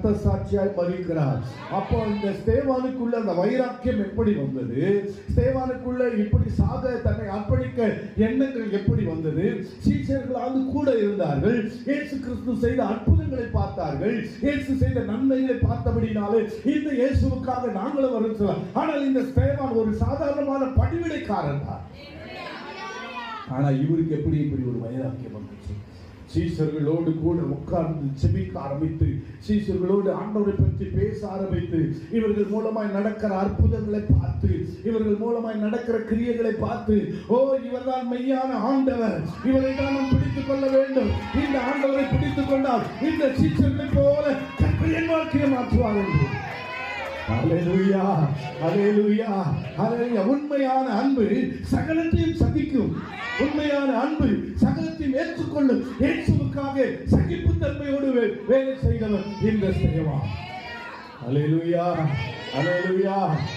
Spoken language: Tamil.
இரத்த சாட்சியாய் மரிக்கிறார். அப்போ இந்த ஸ்தேவானுக்குள்ள அந்த வைராக்கியம் எப்படி வந்தது? ஸ்தேவானுக்குள்ள இப்படி சாக தன்னை அர்ப்பணிக்க எண்ணங்கள் எப்படி வந்தது? சீஷர்களாவது கூட இருந்தார்கள். இயேசு கிறிஸ்து செய்த அற்புதங்களை பார்த்தார்கள். இயேசு செய்த நன்மைகளை பார்த்தபடினாலே இந்த இயேசுவுக்காக நாங்களும் வரும். ஆனால் இந்த ஸ்தேவான் ஒரு சாதாரணமான பணிவிடைக்காரன் தான். ஆனா இவருக்கு எப்படி இப்படி ஒரு வைராக்கியம் வந்துச்சு? சீஷர்களோடு கூட உட்கார்ந்து செபிக்க ஆரம்பித்து, சீஷர்களோடு ஆண்டவரை பற்றி பேச ஆரம்பித்து, இவர்கள் மூலமாய் நடக்கிற அற்புதங்களை பார்த்து, இவர்கள் மூலமாய் நடக்கிற கிரியைகளை பார்த்து, ஓ இவர்தான் மெய்யான ஆண்டவர், இவரை தான் நாம் பிடித்துக் கொள்ள வேண்டும். இந்த ஆண்டவரை பிடித்துக் கொண்டால் இந்த சீஷர்களை போல என் வாழ்க்கையை மாற்றுவார்கள். அல்லேலூயா, அல்லேலூயா, அல்லேலூயா. உண்மையான அன்பு சகலத்தையும் சகிக்கும். உண்மையான அன்பு சகலத்தையும் ஏற்றுக்கொள்ளும். இயேசுவுக்காக சகிப்பு தன்மையோடு வேலை செய்தவர் இந்த ஸ்தேவான். அல்லேலூயா, அல்லேலூயா.